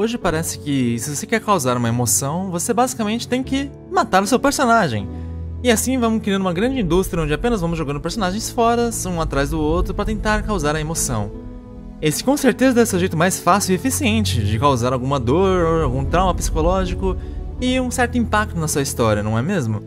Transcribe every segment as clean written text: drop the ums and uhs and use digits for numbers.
Hoje parece que se você quer causar uma emoção, você basicamente tem que matar o seu personagem. E assim vamos criando uma grande indústria onde apenas vamos jogando personagens fora, um atrás do outro, para tentar causar a emoção. Esse com certeza deve ser o jeito mais fácil e eficiente de causar alguma dor, algum trauma psicológico e um certo impacto na sua história, não é mesmo?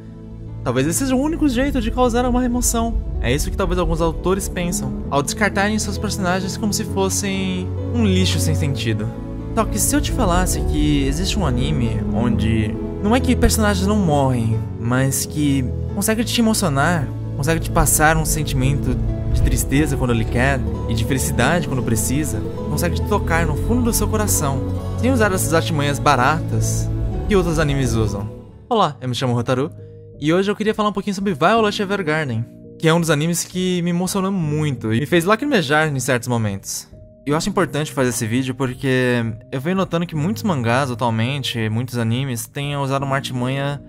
Talvez esse seja o único jeito de causar uma emoção. É isso que talvez alguns autores pensam, ao descartarem seus personagens como se fossem um lixo sem sentido. Só que se eu te falasse que existe um anime onde não é que personagens não morrem, mas que consegue te emocionar, consegue te passar um sentimento de tristeza quando ele quer e de felicidade quando precisa, consegue te tocar no fundo do seu coração, sem usar essas artimanhas baratas que outros animes usam. Olá, eu me chamo Hotaru e hoje eu queria falar um pouquinho sobre Violet Evergarden, que é um dos animes que me emocionou muito e me fez lacrimejar em certos momentos. Eu acho importante fazer esse vídeo porque eu venho notando que muitos mangás atualmente, muitos animes, têm usado uma artimanha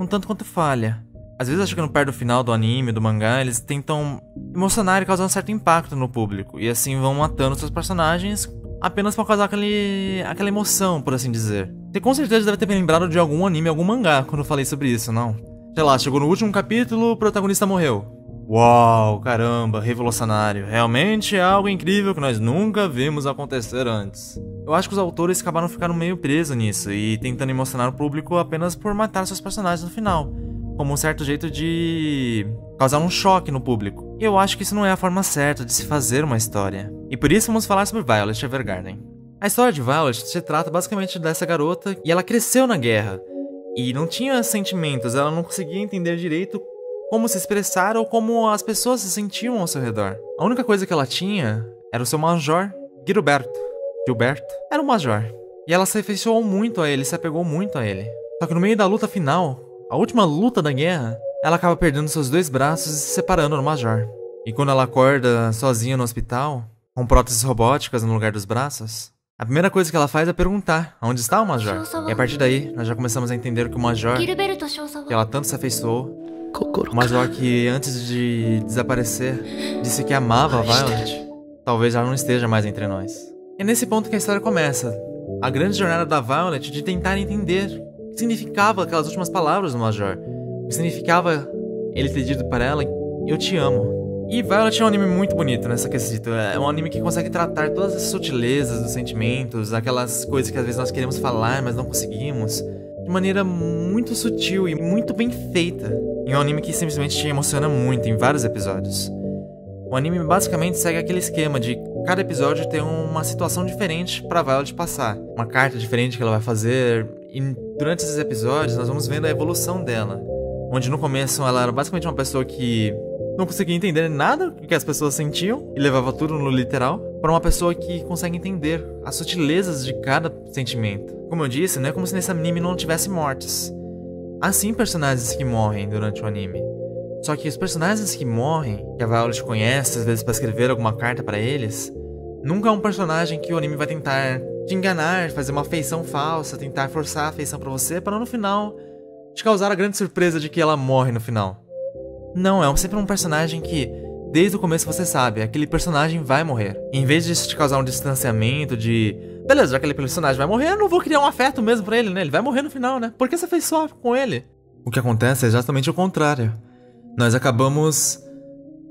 um tanto quanto falha. Às vezes, chegando perto do final do anime, do mangá, eles tentam emocionar e causar um certo impacto no público, e assim vão matando seus personagens apenas pra causar aquela emoção, por assim dizer. Você com certeza deve ter me lembrado de algum anime, algum mangá, quando eu falei sobre isso, não? Sei lá, chegou no último capítulo, o protagonista morreu. Uau, caramba, revolucionário. Realmente é algo incrível que nós nunca vimos acontecer antes. Eu acho que os autores acabaram ficando meio presos nisso e tentando emocionar o público apenas por matar seus personagens no final, como um certo jeito de causar um choque no público. E eu acho que isso não é a forma certa de se fazer uma história. E por isso vamos falar sobre Violet Evergarden. A história de Violet se trata basicamente dessa garota e ela cresceu na guerra e não tinha sentimentos, ela não conseguia entender direito como se expressar ou como as pessoas se sentiam ao seu redor. A única coisa que ela tinha era o seu major, Gilberto. Era o major. E ela se afeiçoou muito a ele, se apegou muito a ele. Só que no meio da luta final, a última luta da guerra, ela acaba perdendo seus dois braços e se separando do major. E quando ela acorda sozinha no hospital, com próteses robóticas no lugar dos braços, a primeira coisa que ela faz é perguntar onde está o major. E a partir daí, nós já começamos a entender que o major, que ela tanto se afeiçoou, o major que antes de desaparecer disse que amava a Violet, talvez já não esteja mais entre nós. É nesse ponto que a história começa, a grande jornada da Violet de tentar entender o que significava aquelas últimas palavras do major, o que significava ele ter dito para ela, eu te amo. E Violet é um anime muito bonito nessa quesito, é um anime que consegue tratar todas as sutilezas dos sentimentos, aquelas coisas que às vezes nós queremos falar, mas não conseguimos, de maneira muito sutil e muito bem feita. E um anime que simplesmente te emociona muito em vários episódios. O anime basicamente segue aquele esquema de cada episódio ter uma situação diferente pra Violet passar. Uma carta diferente que ela vai fazer. E durante esses episódios nós vamos vendo a evolução dela. Onde no começo ela era basicamente uma pessoa que não conseguia entender nada do que as pessoas sentiam e levava tudo no literal, para uma pessoa que consegue entender as sutilezas de cada sentimento. Como eu disse, não é como se nesse anime não tivesse mortes. Há sim personagens que morrem durante o anime. Só que os personagens que morrem, que a Violet conhece às vezes para escrever alguma carta para eles, nunca é um personagem que o anime vai tentar te enganar, fazer uma afeição falsa, tentar forçar a afeição para você, para no final te causar a grande surpresa de que ela morre no final. Não, é sempre um personagem que desde o começo você sabe, aquele personagem vai morrer. E em vez disso te causar um distanciamento de beleza, já que aquele personagem vai morrer, eu não vou criar um afeto mesmo pra ele, né? Ele vai morrer no final, né? Por que você fez só com ele? O que acontece é exatamente o contrário. Nós acabamos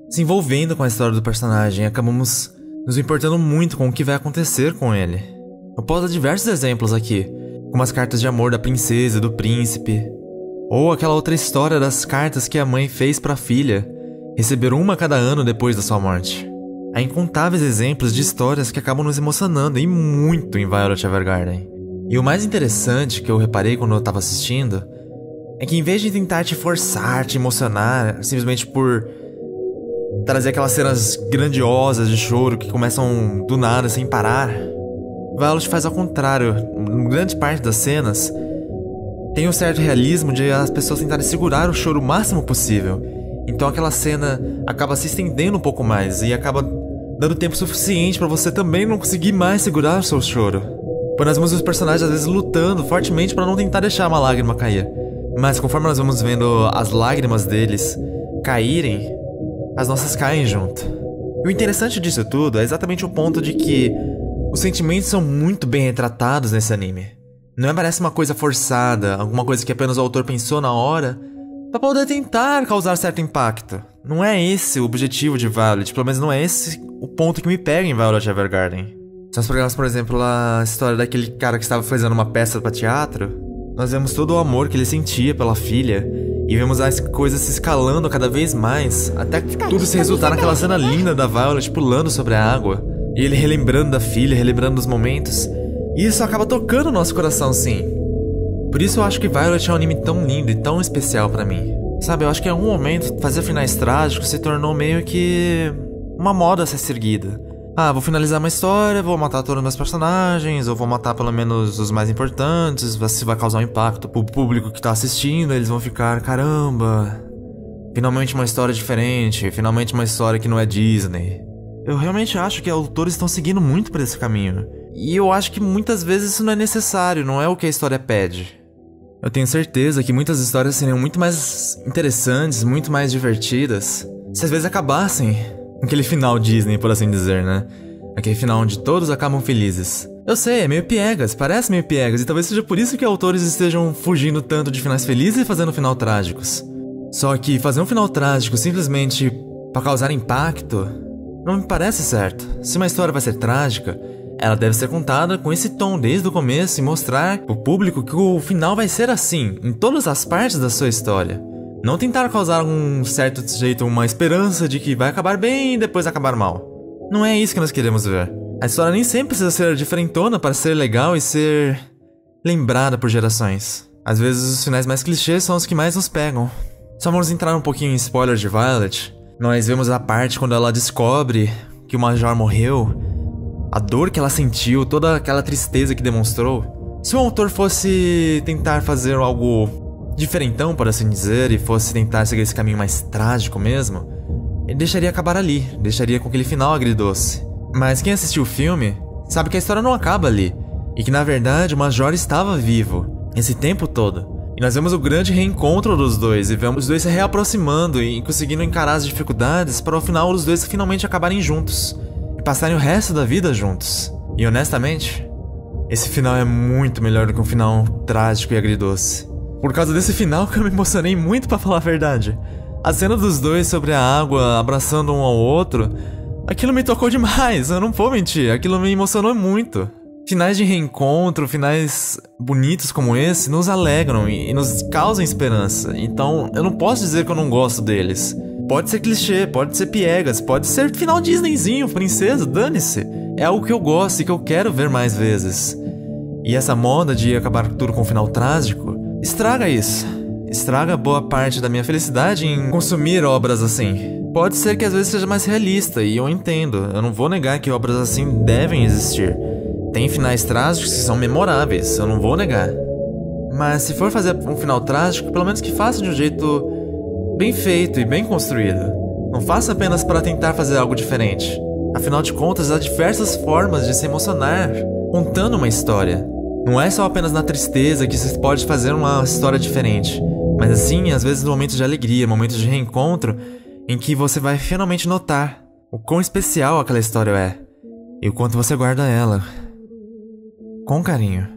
se envolvendo com a história do personagem, acabamos nos importando muito com o que vai acontecer com ele. Eu posso dar diversos exemplos aqui, como as cartas de amor da princesa e do príncipe, ou aquela outra história das cartas que a mãe fez pra filha, receber uma a cada ano depois da sua morte. Há incontáveis exemplos de histórias que acabam nos emocionando e muito em Violet Evergarden. E o mais interessante que eu reparei quando eu tava assistindo é que em vez de tentar te forçar, te emocionar, simplesmente por trazer aquelas cenas grandiosas de choro que começam do nada, sem parar, Violet faz ao contrário. Em grande parte das cenas tem um certo realismo de as pessoas tentarem segurar o choro o máximo possível. Então aquela cena acaba se estendendo um pouco mais e acaba dando tempo suficiente pra você também não conseguir mais segurar o seu choro. Pois nós vemos os personagens às vezes lutando fortemente pra não tentar deixar uma lágrima cair. Mas conforme nós vamos vendo as lágrimas deles caírem, as nossas caem junto. E o interessante disso tudo é exatamente o ponto de que Os sentimentos são muito bem retratados nesse anime. Não parece uma coisa forçada, alguma coisa que apenas o autor pensou na hora pra poder tentar causar certo impacto. Não é esse o objetivo de Violet, pelo menos não é esse o ponto que me pega em Violet Evergarden. Se nós pegarmos, por exemplo, a história daquele cara que estava fazendo uma peça para teatro, nós vemos todo o amor que ele sentia pela filha e vemos as coisas se escalando cada vez mais, até que tudo se resultar naquela cena linda da Violet pulando sobre a água e ele relembrando da filha, relembrando os momentos. E isso acaba tocando o nosso coração, sim. Por isso eu acho que Violet é um anime tão lindo e tão especial pra mim. Sabe, eu acho que em algum momento fazer finais trágicos se tornou meio que uma moda a ser seguida. Ah, vou finalizar uma história, vou matar todos os meus personagens, ou vou matar pelo menos os mais importantes, se vai causar um impacto pro público que tá assistindo, eles vão ficar, caramba, finalmente uma história diferente, finalmente uma história que não é Disney. Eu realmente acho que autores estão seguindo muito por esse caminho. E eu acho que muitas vezes isso não é necessário, não é o que a história pede. Eu tenho certeza que muitas histórias seriam muito mais interessantes, muito mais divertidas, se às vezes acabassem aquele final Disney, por assim dizer, né? Aquele final onde todos acabam felizes. Eu sei, é meio piegas, parece meio piegas, e talvez seja por isso que autores estejam fugindo tanto de finais felizes e fazendo final trágicos. Só que fazer um final trágico simplesmente pra causar impacto não me parece certo. Se uma história vai ser trágica, ela deve ser contada com esse tom desde o começo e mostrar pro público que o final vai ser assim, em todas as partes da sua história. Não tentar causar um certo jeito uma esperança de que vai acabar bem e depois acabar mal. Não é isso que nós queremos ver. A história nem sempre precisa ser diferentona para ser legal e ser lembrada por gerações. Às vezes os finais mais clichês são os que mais nos pegam. Só vamos entrar um pouquinho em spoiler de Violet. Nós vemos a parte quando ela descobre que o Major morreu, a dor que ela sentiu, toda aquela tristeza que demonstrou. Se o autor fosse tentar fazer algo diferentão, por assim dizer, e fosse tentar seguir esse caminho mais trágico mesmo, ele deixaria acabar ali, deixaria com aquele final agridoce. Mas quem assistiu o filme sabe que a história não acaba ali, e que na verdade o Major estava vivo esse tempo todo. E nós vemos o grande reencontro dos dois, e vemos os dois se reaproximando e conseguindo encarar as dificuldades para ao final os dois finalmente acabarem juntos e passarem o resto da vida juntos. E honestamente, esse final é muito melhor do que um final trágico e agridoce. Por causa desse final que eu me emocionei muito, pra falar a verdade. A cena dos dois sobre a água, abraçando um ao outro, aquilo me tocou demais, eu não vou mentir, aquilo me emocionou muito. Finais de reencontro, finais bonitos como esse, nos alegram e nos causam esperança. Então, eu não posso dizer que eu não gosto deles. Pode ser clichê, pode ser piegas, pode ser final Disneyzinho, princesa, dane-se. É algo que eu gosto e que eu quero ver mais vezes. E essa moda de acabar tudo com um final trágico estraga isso. Estraga boa parte da minha felicidade em consumir obras assim. Pode ser que às vezes seja mais realista, e eu entendo. Eu não vou negar que obras assim devem existir. Tem finais trágicos que são memoráveis, eu não vou negar. Mas se for fazer um final trágico, pelo menos que faça de um jeito bem feito e bem construído. Não faça apenas para tentar fazer algo diferente. Afinal de contas, há diversas formas de se emocionar contando uma história. Não é só apenas na tristeza que se pode fazer uma história diferente, mas assim, às vezes, momentos de alegria, momentos de reencontro, em que você vai finalmente notar o quão especial aquela história é e o quanto você guarda ela com carinho.